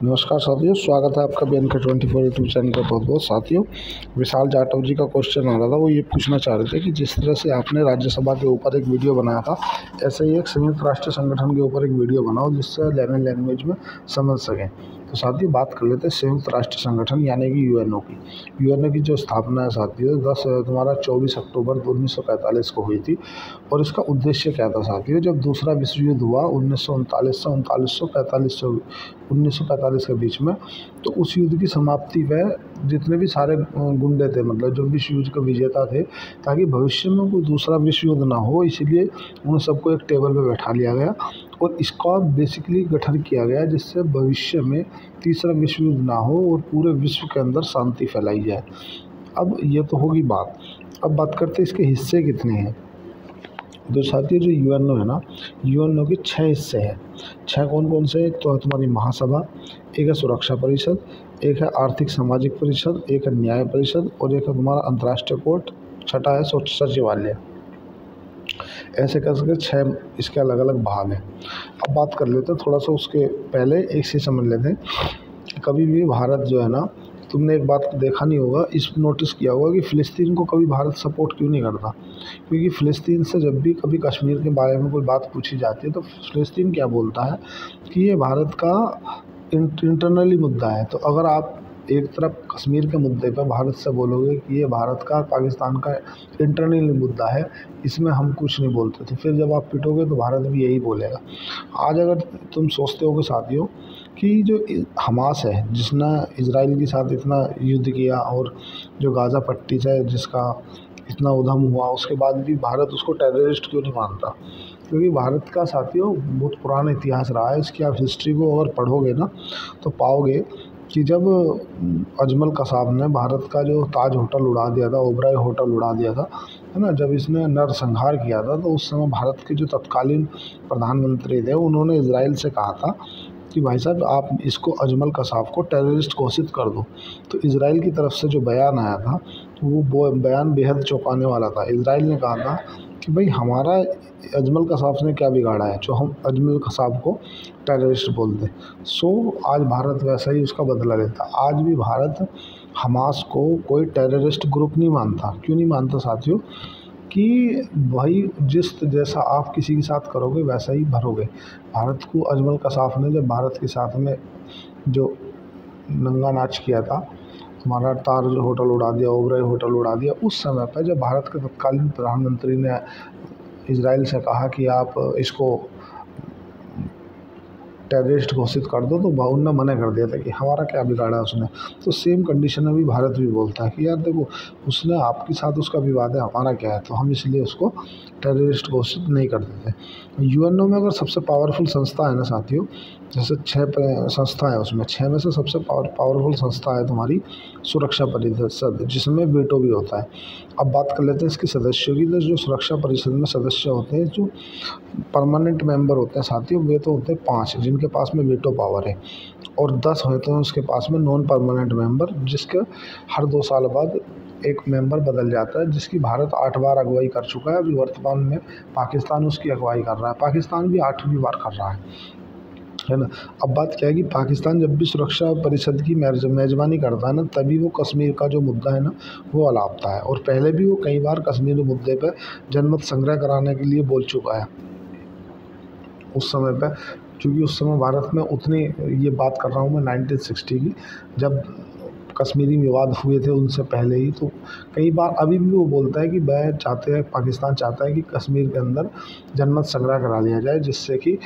नमस्कार साथियों, स्वागत है आपका BNK24 यूट्यूब चैनल पर। बहुत बहुत साथियों, विशाल जाटव जी का क्वेश्चन आ रहा था। वो ये पूछना चाह रहे थे कि जिस तरह से आपने राज्यसभा के ऊपर एक वीडियो बनाया था, ऐसे ही एक संयुक्त राष्ट्र संगठन के ऊपर एक वीडियो बनाओ जिससे लेमन लैंग्वेज में समझ सकें। तो साथियों, बात कर लेते हैं संयुक्त राष्ट्र संगठन यानी कि यूएनओ की। यूएनओ की जो स्थापना है साथियों, 24 अक्टूबर 1945 को हुई थी। और इसका उद्देश्य क्या था साथियों? जब दूसरा विश्व युद्ध हुआ 1939 से 1945 के बीच में, तो उस युद्ध की समाप्ति पे जितने भी सारे गुंडे थे, मतलब जो विश्व युद्ध के विजेता थे, ताकि भविष्य में कोई दूसरा विश्व युद्ध ना हो, इसीलिए उन सबको एक टेबल पे बैठा लिया गया और इसका बेसिकली गठन किया गया जिससे भविष्य में तीसरा विश्व युद्ध ना हो और पूरे विश्व के अंदर शांति फैलाई जाए। अब ये तो होगी बात। अब बात करते हैं इसके हिस्से कितने हैं। तो साथियों, जो यूएनओ है ना, यूएनओ के 6 हिस्से हैं। 6 कौन कौन से? एक तो है तुम्हारी महासभा, एक है सुरक्षा परिषद, एक है आर्थिक सामाजिक परिषद, एक है न्याय परिषद और एक है तुम्हारा अंतर्राष्ट्रीय कोर्ट, छठा है सचिवालय। ऐसे कर सके 6 इसके अलग अलग भाग हैं। अब बात कर लेते हैं थोड़ा सा उसके पहले एक से समझ लेते हैं। कभी भी भारत जो है ना, तुमने एक बात देखा नहीं होगा, इस नोटिस किया होगा कि फ़िलिस्तीन को कभी भारत सपोर्ट क्यों नहीं करता। क्योंकि फ़िलिस्तीन से जब भी कभी कश्मीर के बारे में कोई बात पूछी जाती है तो फ़िलिस्तीन क्या बोलता है कि ये भारत का इंटरनली मुद्दा है। तो अगर आप एक तरफ कश्मीर के मुद्दे पर भारत से बोलोगे कि ये भारत का पाकिस्तान का इंटरनली मुद्दा है, इसमें हम कुछ नहीं बोलते, तो फिर जब आप पिटोगे तो भारत भी यही बोलेगा। आज अगर तुम सोचते हो कि साथियों कि जो हमास है जिसने इजराइल के साथ इतना युद्ध किया और जो गाज़ा पट्टी से जिसका इतना उधम हुआ, उसके बाद भी भारत उसको टेररिस्ट क्यों नहीं मानता? क्योंकि भारत का साथियों बहुत पुराना इतिहास रहा है। इसकी आप हिस्ट्री को अगर पढ़ोगे ना तो पाओगे कि जब अजमल कसाब ने भारत का जो ताज होटल उड़ा दिया था, ओबराय होटल उड़ा दिया था, है ना, जब इसने नरसंहार किया था, तो उस समय भारत के जो तत्कालीन प्रधानमंत्री थे उन्होंने इजराइल से कहा था कि भाई साहब आप इसको अजमल कसाब को टेररिस्ट घोषित कर दो। तो इजराइल की तरफ से जो बयान आया था तो वो बयान बेहद चौंकाने वाला था। इजराइल ने कहा था कि भाई हमारा अजमल कसाब ने क्या बिगाड़ा है जो हम अजमल कसाब को टेररिस्ट बोल दें। सो आज भारत वैसा ही उसका बदला लेता। आज भी भारत हमास को कोई टेररिस्ट ग्रुप नहीं मानता। क्यों नहीं मानता साथियों? कि भाई जैसा आप किसी के साथ करोगे वैसा ही भरोगे। भारत को अजमल कसाब ने जब भारत के साथ में जो नंगा नाच किया था, तुम्हारा ताज होटल उड़ा दिया, ओबराय होटल उड़ा दिया, उस समय पर जब भारत के तत्कालीन प्रधानमंत्री ने इजराइल से कहा कि आप इसको टेररिस्ट घोषित कर दो, तो उन्होंने मना कर दिया था कि हमारा क्या बिगाड़ा उसने। तो सेम कंडीशन में भी भारत भी बोलता है कि यार देखो, उसने आपके साथ उसका विवाद है, हमारा क्या है, तो हम इसलिए उसको टेररिस्ट घोषित नहीं कर देते। यूएनओ में अगर सबसे पावरफुल संस्था है ना साथियों, जैसे 6 संस्था है, उसमें 6 में से सबसे पावरफुल संस्था है तुम्हारी सुरक्षा परिषद, जिसमें वीटो भी होता है। अब बात कर लेते हैं इसके सदस्यों की। तो जो सुरक्षा परिषद में सदस्य होते हैं, जो परमानेंट मेंबर होते हैं साथियों, वे तो होते हैं 5 जिनके पास में वीटो पावर है, और 10 होते हैं उसके पास में नॉन परमानेंट मेंबर, जिसके हर 2 साल बाद एक मेंबर बदल जाता है, जिसकी भारत 8 बार अगुवाई कर चुका है। अभी वर्तमान में पाकिस्तान उसकी अगुवाई कर रहा है। पाकिस्तान भी 8वीं बार कर रहा है ना। अब बात क्या है कि पाकिस्तान जब भी सुरक्षा परिषद की मेज़बानी करता है ना, तभी वो कश्मीर का जो मुद्दा है ना वो अलापता है। और पहले भी वो कई बार कश्मीर मुद्दे पर जनमत संग्रह कराने के लिए बोल चुका है उस समय पे। क्योंकि उस समय भारत में उतनी, ये बात कर रहा हूँ मैं 1960 की, जब कश्मीरी विवाद हुए थे उनसे पहले ही, तो कई बार अभी भी वो बोलता है कि पाकिस्तान चाहता है कि कश्मीर के अंदर जनमत संग्रह करा लिया जाए, जिससे कि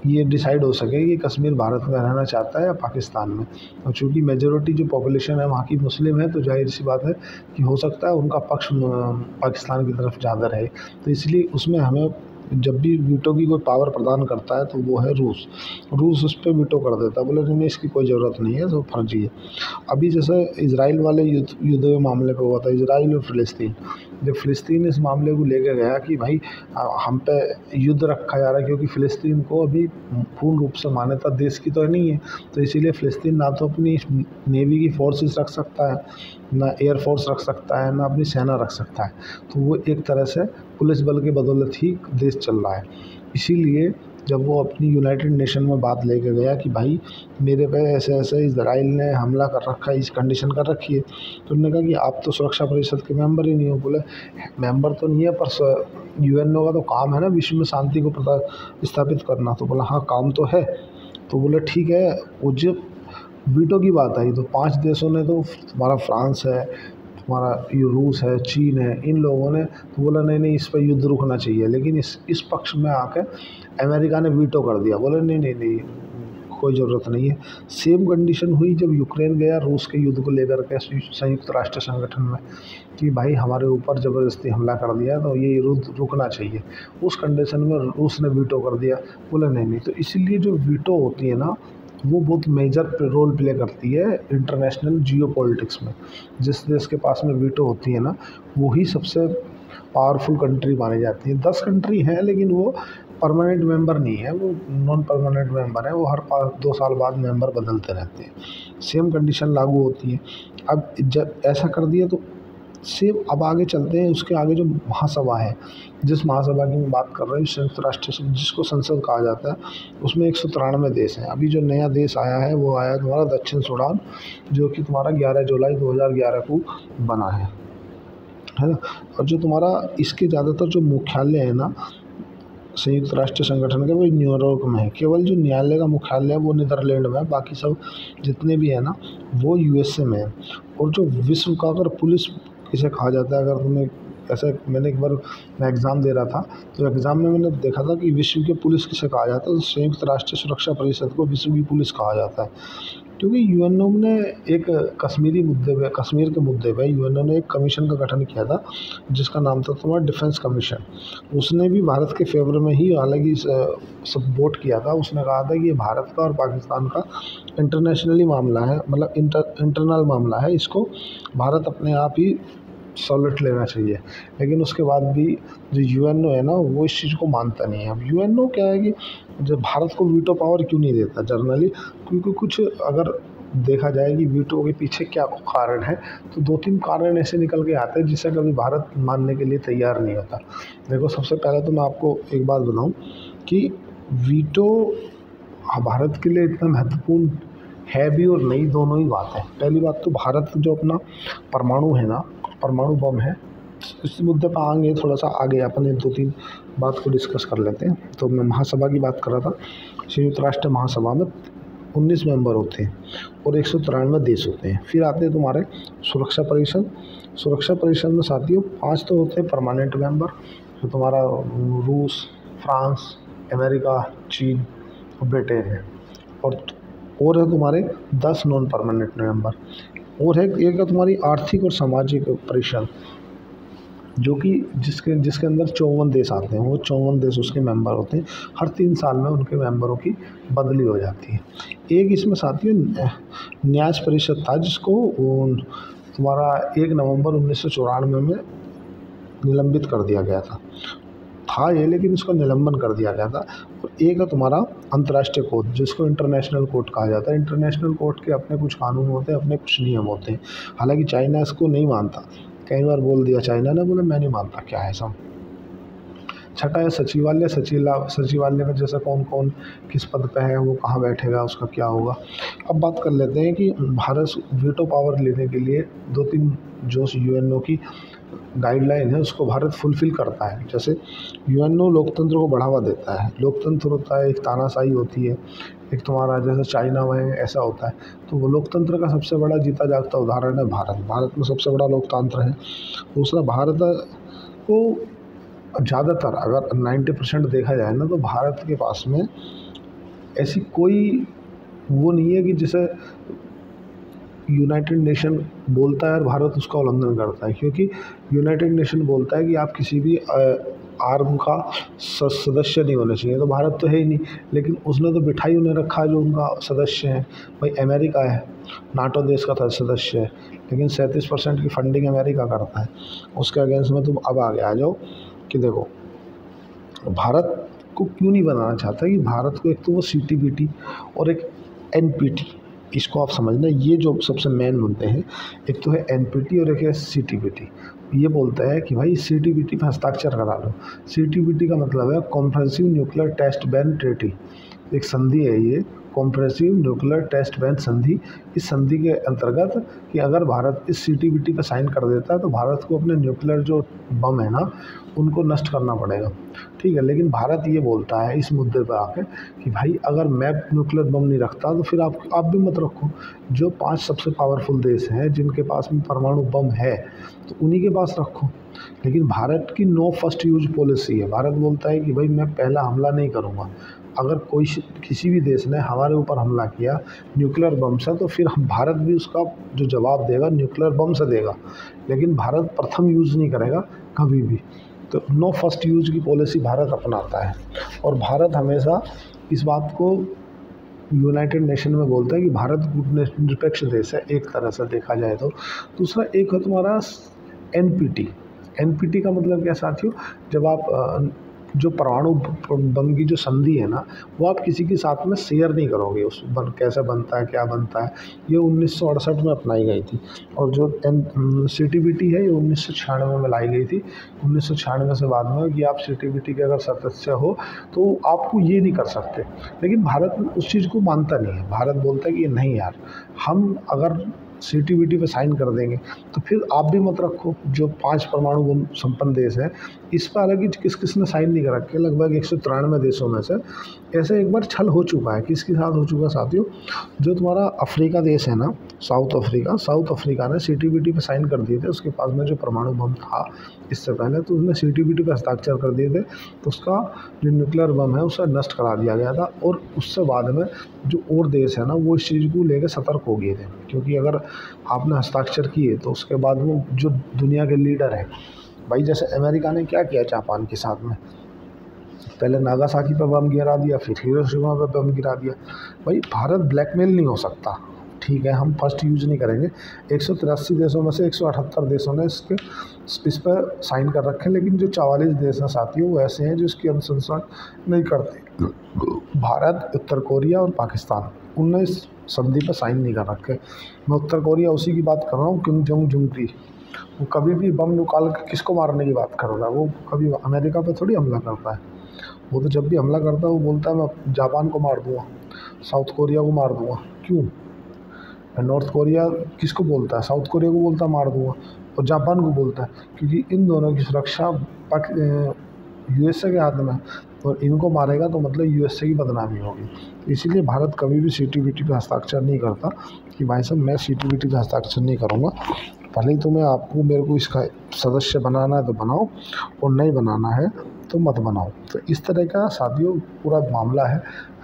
ये डिसाइड हो सके कि कश्मीर भारत में रहना चाहता है या पाकिस्तान में। और चूँकि मेजॉरिटी जो पॉपुलेशन है वहाँ की मुस्लिम है, तो जाहिर सी बात है कि हो सकता है उनका पक्ष पाकिस्तान की तरफ ज़्यादा रहे। तो इसलिए उसमें हमें जब भी वीटो की कोई पावर प्रदान करता है तो वो है रूस उस पर वीटो कर देता है, बोले नहीं इसकी कोई ज़रूरत नहीं है, तो फर्जी है। अभी जैसे इजराइल वाले युद्ध के मामले पे हुआ था, इजराइल और फ़िलिस्तीन, जब फ़िलिस्तीन इस मामले को लेकर गया कि भाई हम पे युद्ध रखा जा रहा है, क्योंकि फ़िलिस्तीन को अभी पूर्ण रूप से मान्यता देश की तो नहीं है, तो इसीलिए फ़िलिस्तीन ना तो अपनी नेवी की फोर्सेस रख सकता है, ना एयरफोर्स रख सकता है, ना अपनी सेना रख सकता है। तो वो एक तरह से पुलिस बल के बदौलत ही देश चल रहा है। इसीलिए जब वो अपनी यूनाइटेड नेशन में बात लेके गया कि भाई मेरे पे ऐसे ऐसे इजराइल ने हमला कर रखा है, इस कंडीशन कर रखी है, तो उन्होंने कहा कि आप तो सुरक्षा परिषद के मेंबर ही नहीं हो। बोले मेंबर तो नहीं है पर यूएनओ का तो काम है ना विश्व में शांति को स्थापित करना। तो बोला हाँ काम तो है। तो बोले ठीक है। वो जब वीटो की बात आई तो 5 देशों ने, तो तुम्हारा फ्रांस है, तुम्हारा ये रूस है, चीन है, इन लोगों ने तो बोला नहीं नहीं इस पर युद्ध रुकना चाहिए। लेकिन इस पक्ष में आकर अमेरिका ने वीटो कर दिया, बोले नहीं नहीं नहीं कोई ज़रूरत नहीं है। सेम कंडीशन हुई जब यूक्रेन गया रूस के युद्ध को लेकर के संयुक्त राष्ट्र संगठन में कि भाई हमारे ऊपर ज़बरदस्ती हमला कर दिया तो ये युद्ध रुकना चाहिए। उस कंडीशन में रूस ने वीटो कर दिया, बोले नहीं नहीं। तो इसीलिए जो वीटो होती है ना वो बहुत मेजर रोल प्ले करती है इंटरनेशनल जियोपॉलिटिक्स में। जिस देश के पास में वीटो होती है ना वही सबसे पावरफुल कंट्री मानी जाती है। 10 कंट्री हैं लेकिन वो परमानेंट मेंबर नहीं है, वो नॉन परमानेंट मेंबर है, वो हर 2 साल बाद मेंबर बदलते रहते हैं। सेम कंडीशन लागू होती है। अब जब ऐसा कर दिया तो सेम अब आगे चलते हैं। उसके आगे जो महासभा है, जिस महासभा की मैं बात कर रहा हूँ संयुक्त राष्ट्र जिसको संसद कहा जाता है, उसमें 193 देश हैं। अभी जो नया देश आया है वो आया तुम्हारा दक्षिण सूडान, जो कि तुम्हारा 11 जुलाई 2011 को बना है ना। और जो तुम्हारा इसके ज़्यादातर जो मुख्यालय है ना संयुक्त राष्ट्र संगठन के, वो न्यूयॉर्क में है। केवल जो न्यायालय का मुख्यालय है वो नीदरलैंड में है, बाकी सब जितने भी है ना वो यूएसए में है। और जो विश्व का अगर पुलिस किसे कहा जाता है, अगर तुम्हें ऐसा, मैंने एक बार मैं एग्ज़ाम दे रहा था तो एग्ज़ाम में मैंने देखा था कि विश्व की पुलिस किसे कहा जाता है, तो संयुक्त राष्ट्र सुरक्षा परिषद को विश्व की पुलिस कहा जाता है। क्योंकि यूएनओ ने एक कश्मीर के मुद्दे पे यूएनओ ने एक कमीशन का गठन किया था जिसका नाम था तुम्हारा डिफेंस कमीशन। उसने भी भारत के फेवर में ही हालांकि सपोर्ट किया था। उसने कहा था कि ये भारत का और पाकिस्तान का इंटरनेशनली मामला है, मतलब इंटरनल मामला है, इसको भारत अपने आप ही सॉलिड लेना चाहिए। लेकिन उसके बाद भी जो यूएनओ है ना वो इस चीज़ को मानता नहीं है। अब यूएनओ क्या है कि जब भारत को वीटो पावर क्यों नहीं देता जनरली, क्योंकि कुछ अगर देखा जाए कि वीटो के पीछे क्या कारण है तो 2-3 कारण ऐसे निकल के आते हैं जिसे कभी भारत मानने के लिए तैयार नहीं होता। देखो सबसे पहले तो मैं आपको एक बात बताऊं कि वीटो भारत के लिए इतना महत्वपूर्ण है भी और नहीं, दोनों ही बात है। पहली बात तो भारत जो अपना परमाणु है ना, परमाणु बम है, इस मुद्दे पर आएंगे थोड़ा सा आगे, अपने 2-3 बात को डिस्कस कर लेते हैं। तो मैं महासभा की बात कर रहा था। संयुक्त राष्ट्र महासभा में 19 मेंबर होते हैं और 193 देश होते हैं। फिर आते हैं तुम्हारे सुरक्षा परिषद। सुरक्षा परिषद में साथियों 5 तो होते हैं परमानेंट मेंबर, जो तुम्हारा रूस, फ्रांस, अमेरिका, चीन और ब्रिटेन है। और है तुम्हारे 10 नॉन परमानेंट मेंबर। और है एक है तुम्हारी आर्थिक और सामाजिक परिषद, जो कि जिसके अंदर 54 देश आते हैं। वो 54 देश उसके मेंबर होते हैं। हर 3 साल में उनके मेंबरों की बदली हो जाती है। एक इसमें साथियों न्यास परिषद था, जिसको तुम्हारा 1 नवंबर 1994 में निलंबित कर दिया गया था ये, लेकिन इसको निलंबन कर दिया गया था। और एक है तुम्हारा अंतर्राष्ट्रीय कोर्ट, जिसको इंटरनेशनल कोर्ट कहा जाता है। इंटरनेशनल कोर्ट के अपने कुछ कानून होते हैं, अपने कुछ नियम होते हैं। हालांकि चाइना इसको नहीं मानता, कई बार बोल दिया चाइना ने, बोले मैं नहीं मानता, क्या है सब। छठा है सचिवालय। सचिवालय में जैसे कौन कौन किस पद पे है, वो कहाँ बैठेगा, उसका क्या होगा। अब बात कर लेते हैं कि भारत वीटो पावर लेने के लिए 2-3 जो यूएनओ की गाइडलाइन है उसको भारत फुलफिल करता है। जैसे यूएनओ लोकतंत्र को बढ़ावा देता है। लोकतंत्र होता है, एक तानाशाही होती है, एक तुम्हारा जैसे चाइना में ऐसा होता है। तो वो लोकतंत्र का सबसे बड़ा जीता जागता उदाहरण है भारत। भारत में सबसे बड़ा लोकतंत्र है। दूसरा, भारत को ज़्यादातर अगर 90% देखा जाए ना, तो भारत के पास में ऐसी कोई वो नहीं है कि जैसे यूनाइटेड नेशन बोलता है और भारत उसका उल्लंघन करता है। क्योंकि यूनाइटेड नेशन बोलता है कि आप किसी भी आर्म का सदस्य नहीं होने चाहिए, तो भारत तो है ही नहीं। लेकिन उसने तो बिठाई उन्हें रखा जो उनका सदस्य है। भाई अमेरिका है, नाटो देश का था सदस्य है, लेकिन 37% की फंडिंग अमेरिका करता है। उसके अगेंस्ट में तुम अब आगे आ जाओ कि देखो भारत को क्यों नहीं बनाना चाहता। कि भारत को एक तो वो CTBT और एक NPT, इसको आप समझना, ये जो सबसे मेन मुद्दे हैं। एक तो है NPT और एक है CTBT। ये बोलता है कि भाई CTBT पे हस्ताक्षर करा लो। CTBT का मतलब है comprehensive nuclear test ban treaty, एक संधि है ये, कॉम्प्रिहेंसिव न्यूक्लियर टेस्ट बैन संधि। इस संधि के अंतर्गत कि अगर भारत इस CTBT पर साइन कर देता है तो भारत को अपने न्यूक्लियर जो बम है ना उनको नष्ट करना पड़ेगा, ठीक है। लेकिन भारत ये बोलता है इस मुद्दे पर आके कि भाई अगर मैं न्यूक्लियर बम नहीं रखता तो फिर आप भी मत रखो। जो 5 सबसे पावरफुल देश हैं जिनके पास में परमाणु बम है तो उन्हीं के पास रखो। लेकिन भारत की नो फर्स्ट यूज पॉलिसी है। भारत बोलता है कि भाई मैं पहला हमला नहीं करूँगा। अगर किसी भी देश ने हमारे ऊपर हमला किया न्यूक्लियर बम से तो फिर भारत भी उसका जो जवाब देगा न्यूक्लियर बम से देगा, लेकिन भारत प्रथम यूज़ नहीं करेगा कभी भी। तो नो फर्स्ट यूज की पॉलिसी भारत अपनाता है और भारत हमेशा इस बात को यूनाइटेड नेशन में बोलता है कि भारत निरपेक्ष देश है एक तरह से देखा जाए तो। दूसरा एक है तुम्हारा NPT का मतलब क्या साथियों, जब आप जो परमाणु बम की जो संधि है ना वो आप किसी के साथ में शेयर नहीं करोगे, उस कैसे बनता है क्या बनता है। ये 1968 में अपनाई गई थी और जो CTBT है ये 1996 में लाई गई थी। 1996 से बाद में कि आप CTBT के अगर सदस्य हो तो आपको ये नहीं कर सकते। लेकिन भारत उस चीज़ को मानता नहीं है। भारत बोलता है कि नहीं यार, हम अगर CTBT पे साइन कर देंगे तो फिर आप भी मत रखो। जो 5 परमाणु बम संपन्न देश हैं इस पर हालांकि किसने साइन नहीं कर रखे, लगभग 193 देशों में से। ऐसे एक बार छल हो चुका है। किसके साथ हो चुका साथियों, जो तुम्हारा अफ्रीका देश है ना, साउथ अफ्रीका ने CTBT पे साइन कर दिए थे। उसके पास में जो परमाणु बम था इससे पहले तो उसने CTBT पे हस्ताक्षर कर दिए थे, तो उसका जो न्यूक्लियर बम है उसे नष्ट करा दिया गया था। और उससे बाद में जो और देश है ना वो इस चीज़ को लेकर सतर्क हो गए थे, क्योंकि अगर आपने हस्ताक्षर किए तो उसके बाद वो जो दुनिया के लीडर हैं भाई, जैसे अमेरिका ने क्या किया जापान के साथ में, पहले नागासाकी पर बम गिरा दिया, फिर हिरोशिमा पर बम गिरा दिया। भाई भारत ब्लैकमेल नहीं हो सकता, ठीक है, हम फर्स्ट यूज नहीं करेंगे। 183 देशों में से 178 देशों ने इस पर साइन कर रखे हैं, लेकिन जो 44 देश हैं साथियों वो ऐसे हैं जो इसकी अनुशंसा नहीं करते। भारत, उत्तर कोरिया और पाकिस्तान, उनने इस संधि पर साइन नहीं कर रखे। मैं उत्तर कोरिया उसी की बात कर रहा हूँ, किम जोंग जुंग की। वो कभी भी बम निकाल के किसको मारने की बात कर रहा है, वो कभी अमेरिका पे थोड़ी हमला करता है। वो तो जब भी हमला करता है वो बोलता है मैं जापान को मार दूँगा, साउथ कोरिया को मार दूँगा। क्यों? नॉर्थ कोरिया किसको बोलता है? साउथ कोरिया को बोलता है मार दूँगा, और जापान को बोलता है, क्योंकि इन दोनों की सुरक्षा USA के हाथ में है। और इनको मारेगा तो मतलब USA की बदनामी होगी। इसीलिए भारत कभी भी CTBT पे हस्ताक्षर नहीं करता कि भाई साहब मैं CTBT पे हस्ताक्षर नहीं करूँगा। भले ही आपको मेरे को इसका सदस्य बनाना है तो बनाओ, और नहीं बनाना है तो मत बनाओ। तो इस तरह का साथियों पूरा मामला है।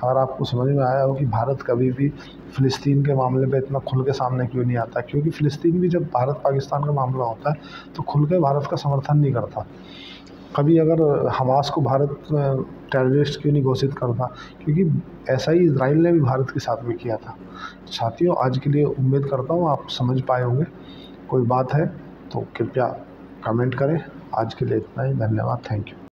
अगर आपको समझ में आया हो कि भारत कभी भी फ़िलिस्तीन के मामले पे इतना खुल के सामने क्यों नहीं आता, क्योंकि फ़िलिस्तीन भी जब भारत पाकिस्तान का मामला होता है तो खुल के भारत का समर्थन नहीं करता। कभी अगर हमास को भारत टेररिस्ट क्यों नहीं घोषित करता, क्योंकि ऐसा ही इजराइल ने भी भारत के साथ में किया था। साथियों आज के लिए उम्मीद करता हूँ आप समझ पाए होंगे। कोई बात है तो कृपया कमेंट करें। आज के लिए इतना ही, धन्यवाद, थैंक यू।